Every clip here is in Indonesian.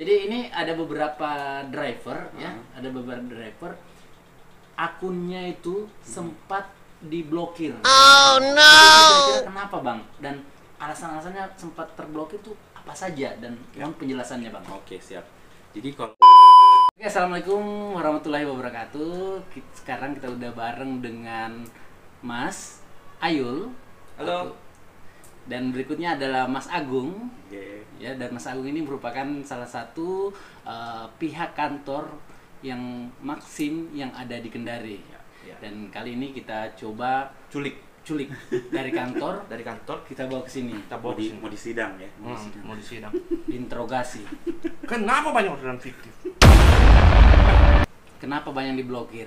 Jadi ini ada beberapa driver ya, ada beberapa driver akunnya itu sempat diblokir. Oh no. Kira-kira kenapa bang? Dan alasan-alasannya sempat terblokir tuh apa saja dan mohon penjelasannya bang. Oke, siap. Jadi kalau Oke, assalamualaikum warahmatullahi wabarakatuh. Sekarang kita udah bareng dengan Mas Ayul. Halo. Dan berikutnya adalah Mas Agung. Oke. Ya, dan Mas Agung ini merupakan salah satu pihak kantor yang Maxim yang ada di Kendari. Ya. Dan kali ini kita coba Culik dari kantor dari kantor kita bawa ke sini. kita bawa ke sini. mau disidang ya. Mau disidang. Diinterogasi. Kenapa banyak orderan fiktif? Kenapa banyak diblokir?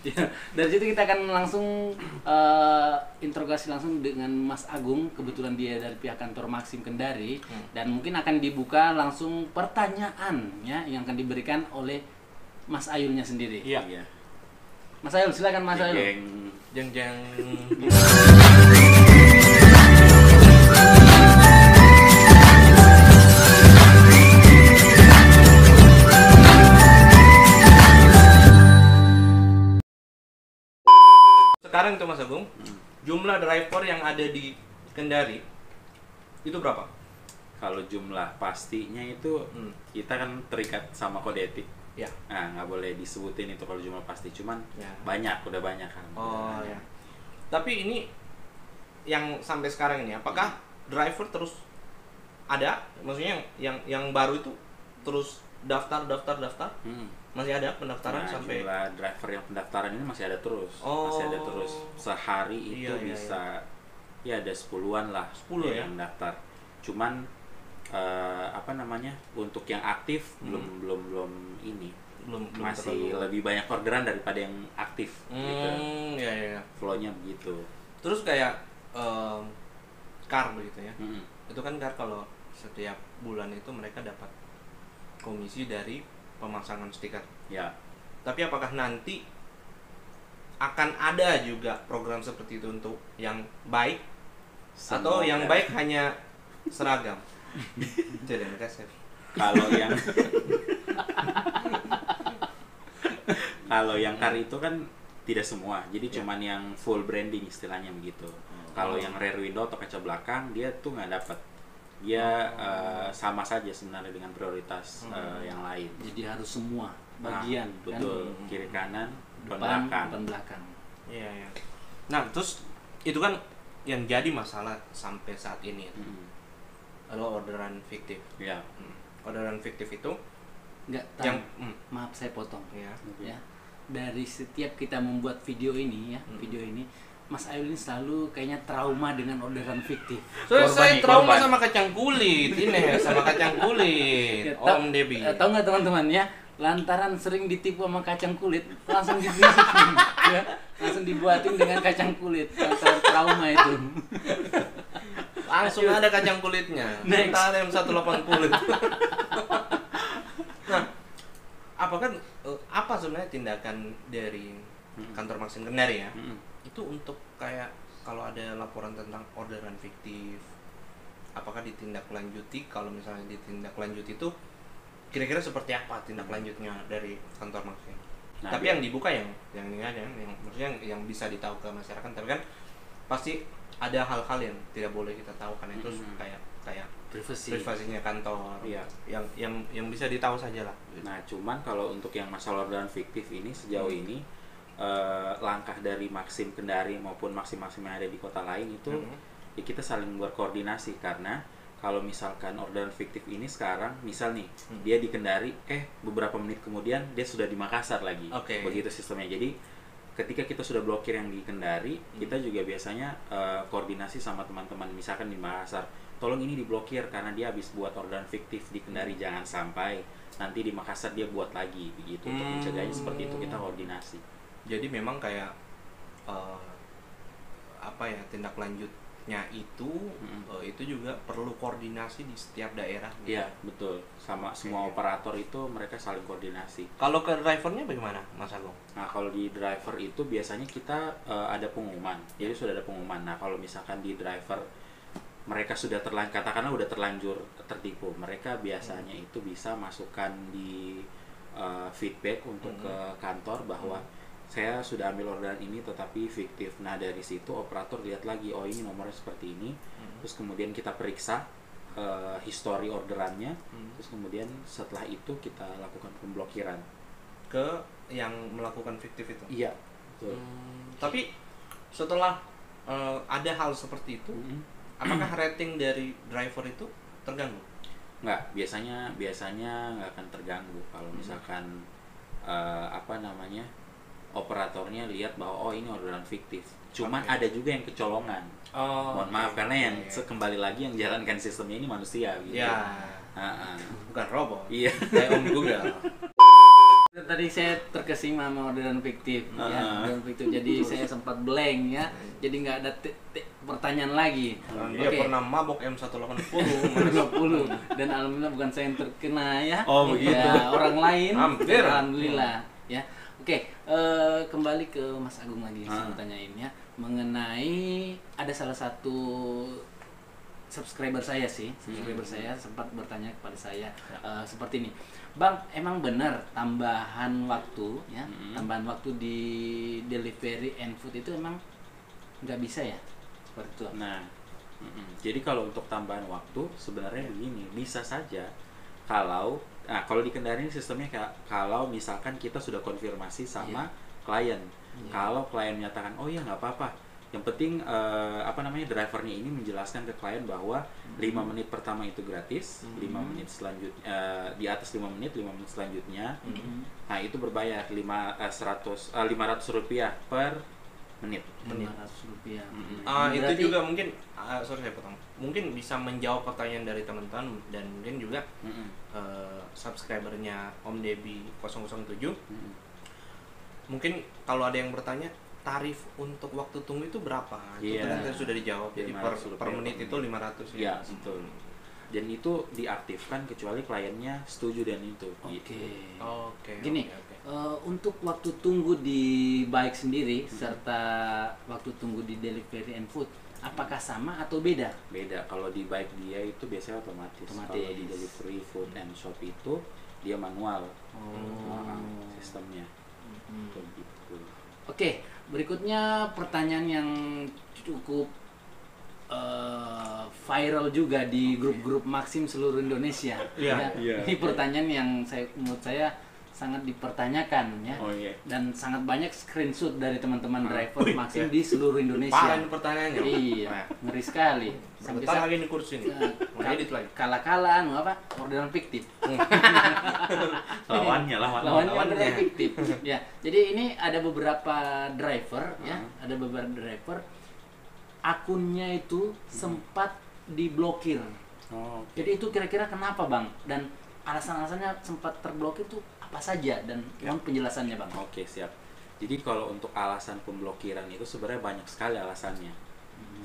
Ya, dari situ kita akan langsung interogasi langsung dengan Mas Agung. Kebetulan dia dari pihak kantor Maxim Kendari dan mungkin akan dibuka langsung pertanyaan ya yang akan diberikan oleh Mas Ayulnya sendiri. Iya. Mas Ayul, silakan Mas Ayul. Jeng. Sekarang itu Mas Agung, jumlah driver yang ada di Kendari itu berapa? Kalau jumlah pastinya itu kita kan terikat sama kode etik. Ya. Nah, nggak boleh disebutin itu kalau jumlah pasti. Cuman Ya. udah banyak kan. Oh ya. Tapi ini yang sampai sekarang ini apakah driver terus ada? Maksudnya yang baru itu terus daftar? Masih ada pendaftaran Nah, sampai jumlah driver yang pendaftaran ini masih ada terus. Oh. Masih ada terus. Sehari itu Iya, bisa ya ada 10-an lah 10 ya? yang daftar. Cuman untuk yang aktif belum ini belum masih terlalu. lebih banyak orderan daripada yang aktif gitu. Ya. Flow-nya begitu. Terus kayak car begitu ya. Mm-mm. Itu kan car kalau setiap bulan itu mereka dapat komisi dari pemasangan stiker. Ya. Tapi apakah nanti akan ada juga program seperti itu untuk yang baik atau Semoga. yang baik hanya seragam? Jadi kasih. Kalau yang car itu kan tidak semua, jadi cuman yang full branding istilahnya begitu. Kalau yang rear window atau kaca belakang dia tuh nggak dapat. Dia sama saja sebenarnya dengan prioritas yang lain. Jadi harus semua bagian Betul, kan? kiri kanan, Depan belakang. belakang. Iya. Nah, terus itu kan yang jadi masalah sampai saat ini adalah orderan fiktif. Ya. Orderan fiktif itu Enggak, yang maaf saya potong. ya. Ya. Dari setiap kita membuat video ini ya, video ini Mas Ayul ini selalu kayaknya trauma dengan orderan fiktif. Saya trauma korban. sama kacang kulit ini sama kacang kulit. Ya, Om Debbie. tahu nggak teman-teman ya, lantaran sering ditipu sama kacang kulit, langsung dibisikin, ya, langsung dibuatin dengan kacang kulit, lantaran trauma itu. Langsung ada kacang kulitnya. Next. Kita ada yang 180. Nah, apa sebenarnya tindakan dari kantor Maxim Kendari ya? Itu untuk kayak kalau ada laporan tentang orderan fiktif, apakah ditindaklanjuti? Kalau misalnya ditindaklanjuti itu kira-kira seperti apa tindak lanjutnya dari kantor Maxim? Nah, Tapi yang dibuka yang ini aja, yang maksudnya yang bisa ditahu ke masyarakat. Tapi kan pasti ada hal-hal yang tidak boleh kita tahu karena itu kayak privasinya kantor. Iya. Yang bisa ditahu saja lah. Nah, cuman kalau untuk yang masalah orderan fiktif ini sejauh ini langkah dari Maxim Kendari maupun Maxim-Maxim yang ada di kota lain itu ya kita saling berkoordinasi, karena kalau misalkan orderan fiktif ini sekarang misal nih dia di Kendari beberapa menit kemudian dia sudah di Makassar lagi. Oke. Begitu sistemnya. Jadi ketika kita sudah blokir yang di Kendari, kita juga biasanya koordinasi sama teman-teman misalkan di Makassar, tolong ini diblokir karena dia habis buat orderan fiktif di Kendari, jangan sampai nanti di Makassar dia buat lagi begitu. Untuk mencegahnya seperti itu kita koordinasi. Jadi memang kayak tindak lanjutnya itu itu juga perlu koordinasi di setiap daerah. Iya, betul. Sama semua operator itu mereka saling koordinasi. Kalau ke drivernya bagaimana, Mas Agung? Nah, kalau di driver itu biasanya kita ada pengumuman. Jadi sudah ada pengumuman. Nah, kalau misalkan di driver mereka sudah katakanlah udah terlanjur tertipu, mereka biasanya itu bisa masukkan di feedback untuk ke kantor bahwa saya sudah ambil orderan ini tetapi fiktif. Nah dari situ operator lihat lagi, oh ini nomornya seperti ini, terus kemudian kita periksa history orderannya, terus kemudian setelah itu kita lakukan pemblokiran ke yang melakukan fiktif itu. Iya, betul. Tapi setelah ada hal seperti itu, apakah rating dari driver itu terganggu? Nggak, biasanya nggak akan terganggu kalau misalkan operatornya lihat bahwa oh ini orderan fiktif. Cuman ada juga yang kecolongan. Mohon maaf karena yang kembali lagi yang jalankan sistemnya ini manusia gitu. Ya. Bukan robot. Iya. Kayak Om Google. Tadi saya terkesima sama orderan fiktif, ya, orderan fiktif. Jadi saya sempat blank ya, jadi nggak ada pertanyaan lagi. Dia pernah mabok M180, 50 dan alhamdulillah bukan saya yang terkena ya. Oh begitu. Ya, orang lain. Hampir. Alhamdulillah ya. Oke, kembali ke Mas Agung lagi saya mau tanyain ya mengenai ada salah satu subscriber saya saya sempat bertanya kepada saya seperti ini, Bang, emang benar tambahan waktu ya, tambahan waktu di delivery and food itu emang nggak bisa ya seperti itu? Nah, jadi kalau untuk tambahan waktu sebenarnya begini, bisa saja kalau di Kendari ini sistemnya kalau misalkan kita sudah konfirmasi sama klien, kalau klien menyatakan oh ya nggak apa-apa, yang penting drivernya ini menjelaskan ke klien bahwa 5 menit pertama itu gratis, 5 menit selanjutnya di atas 5 menit selanjutnya nah itu berbayar 500 rupiah per menit. 500 rupiah. Itu juga mungkin sorry saya potong. Mungkin bisa menjawab pertanyaan dari teman-teman dan mungkin juga subscribernya Om Debi 007. Mungkin kalau ada yang bertanya tarif untuk waktu tunggu itu berapa? Itu kan sudah dijawab. Jadi per menit itu 500 ya. Betul. Dan itu diaktifkan kecuali kliennya setuju dan itu. Oke. Gini, untuk waktu tunggu di bike sendiri serta waktu tunggu di delivery and food, apakah sama atau beda? Beda. Kalau di bike dia itu biasanya otomatis. Kalau di delivery food and shop itu dia manual. Sistemnya. Begitu. Oke, berikutnya pertanyaan yang cukup viral juga di grup-grup Maxim seluruh Indonesia. Ini pertanyaan yang menurut saya sangat dipertanyakan ya. Dan sangat banyak screenshot dari teman-teman driver Maxim di seluruh Indonesia. Parah ini pertanyaannya. Iya, ngeri sekali. Sampai lagi di kursi ini. Edit lagi. Kalah-kalahan orderan fiktif. Lawannya orderan fiktif. Ya, jadi ini ada beberapa driver ya, akunnya itu sempat diblokir. Jadi itu kira-kira kenapa, Bang? Dan alasan-alasannya sempat terblokir itu apa saja dan mohon penjelasannya, Bang. Oke, siap. Jadi kalau untuk alasan pemblokiran itu sebenarnya banyak sekali alasannya.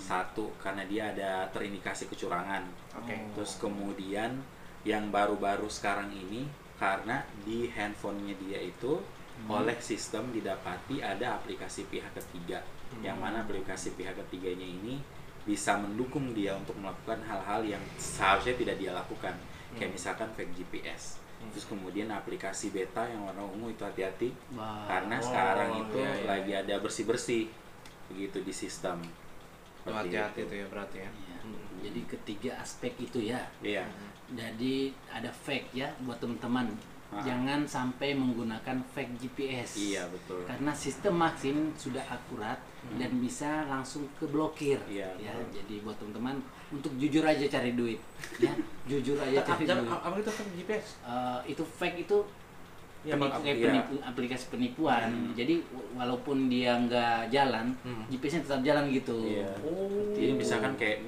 Satu, karena dia ada terindikasi kecurangan. Terus kemudian yang baru-baru sekarang ini karena di handphonenya dia itu oleh sistem didapati ada aplikasi pihak ketiga, yang mana aplikasi pihak ketiganya ini bisa mendukung dia untuk melakukan hal-hal yang seharusnya tidak dia lakukan, kayak misalkan fake GPS. Terus kemudian aplikasi beta yang warna ungu itu hati-hati, karena sekarang itu lagi ada bersih-bersih begitu di sistem. Hati-hati itu ya berarti ya. Jadi ketiga aspek itu ya. Iya. Jadi ada fake ya buat teman-teman. Jangan sampai menggunakan fake GPS. Iya, betul. Karena sistem Maxim sudah akurat dan bisa langsung keblokir. Iya. Ya, jadi buat teman-teman untuk jujur aja cari duit. Ya, jujur aja cari duit. Apa itu fake GPS? Itu fake itu aplikasi penipuan. Jadi walaupun dia nggak jalan, GPS-nya tetap jalan gitu. Jadi misalkan kayak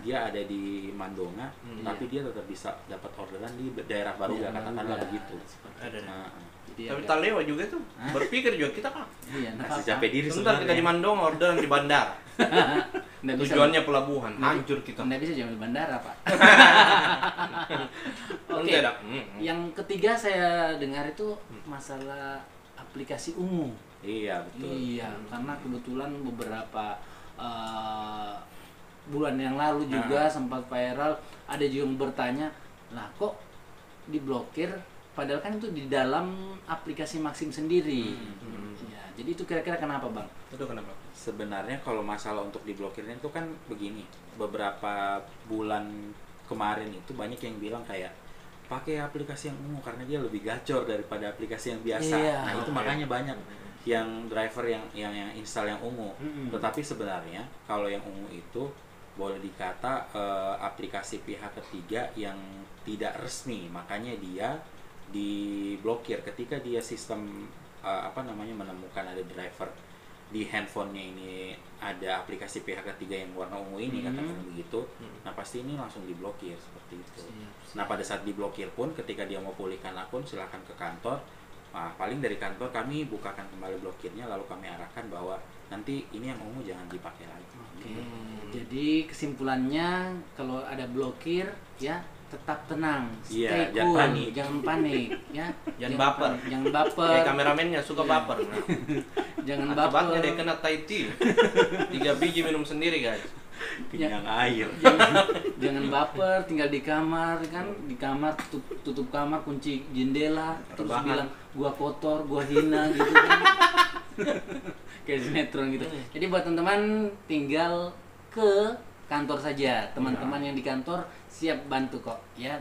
dia ada di Mandonga, tapi dia tetap bisa dapat orderan di daerah Baruga, katakanlah begitu. Tapi Talewa juga tuh berpikir juga kita kan. Masih capek diri sebentar kita di Mandonga orderan di bandara. Tujuannya pelabuhan, hancur kita. Nggak bisa jangan di bandara, Pak. Oke. Yang ketiga saya dengar itu masalah aplikasi ungu. Iya, betul. Iya, karena kebetulan beberapa bulan yang lalu juga sempat viral, ada juga yang bertanya, lah kok diblokir padahal kan itu di dalam aplikasi Maxim sendiri. Ya, jadi itu kira-kira kenapa Bang? Itu kenapa? Sebenarnya kalau masalah untuk diblokirnya itu kan begini, beberapa bulan kemarin itu banyak yang bilang kayak pakai aplikasi yang ungu karena dia lebih gacor daripada aplikasi yang biasa. Iya, Nah itu makanya banyak yang driver yang install yang ungu. Tetapi sebenarnya kalau yang ungu itu boleh dikata aplikasi pihak ketiga yang tidak resmi, makanya dia diblokir ketika dia sistem menemukan ada driver di handphonenya ini ada aplikasi pihak ketiga yang warna ungu ini katakan begitu. Nah pasti ini langsung diblokir seperti itu. Nah pada saat diblokir pun ketika dia mau pulihkan akun silakan ke kantor. Nah, paling dari kantor kami bukakan kembali blokirnya lalu kami arahkan bahwa nanti ini yang ungu jangan dipakai lagi. Jadi kesimpulannya kalau ada blokir ya tetap tenang, Iya, stay jangan cool, panik. jangan panik ya. Jangan baper. panik, jangan baper. Kayak kameramennya suka baper. Nah, Jangan akibatnya baper. dia kena Thai tea. 3 biji minum sendiri guys. Kenyang air. Jangan baper, tinggal di kamar kan, di kamar tutup kamar, kunci jendela, terus Rebahan. bilang gua kotor, gua hina gitu kan. Kayak sinetron gitu. Jadi buat teman-teman tinggal ke kantor saja. Teman-teman yang di kantor siap bantu kok ya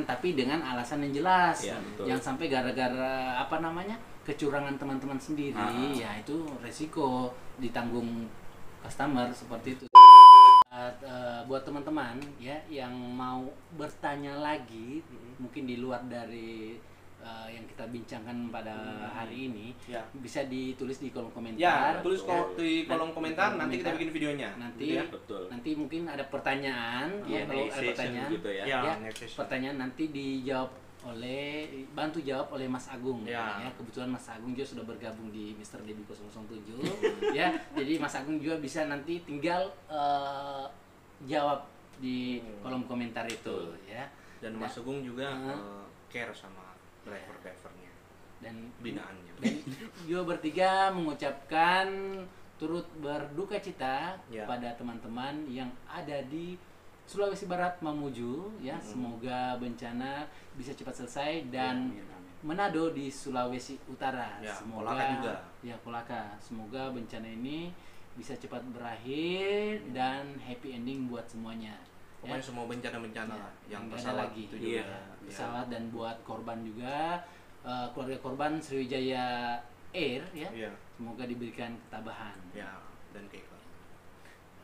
tapi dengan alasan yang jelas. Ya, betul. Jangan sampai gara-gara kecurangan teman-teman sendiri ya itu resiko ditanggung customer seperti itu. Buat teman-teman ya yang mau bertanya lagi mungkin di luar dari yang kita bincangkan pada hari ini Ya. bisa ditulis di kolom komentar. Ya, tulis di Nanti- kolom komentar nanti kita komentar. bikin videonya. Nanti Gitu ya. Betul. nanti mungkin ada pertanyaan ya, kalau ada Q&A pertanyaan gitu ya. Ya, ya, next session. pertanyaan nanti bantu jawab oleh Mas Agung Ya. kebetulan Mas Agung juga sudah bergabung di Mr. Debbie 007 ya, jadi Mas Agung juga bisa nanti tinggal jawab di kolom komentar itu ya. Dan Mas Agung juga Nah. care sama driver-drivernya, dan binaannya. dan juga bertiga mengucapkan turut berduka cita Ya. pada teman-teman yang ada di Sulawesi Barat Mamuju ya, semoga bencana bisa cepat selesai dan Amin, amin. Manado di Sulawesi Utara Ya, semoga Kolaka juga. ya Kolaka semoga bencana ini bisa cepat berakhir dan happy ending buat semuanya. Pokoknya semua bencana-bencana lah, yang nggak ada pesawat lagi. itu juga. Iya. Pesawat dan buat korban juga keluarga korban Sriwijaya Air ya. Iya. Semoga diberikan ketabahan. Ya, dan keikhlasan.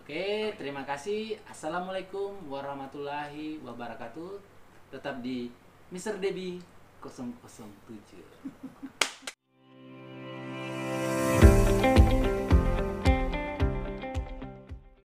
Oke, terima kasih. Assalamualaikum warahmatullahi wabarakatuh. Tetap di Mr. Debbie 007.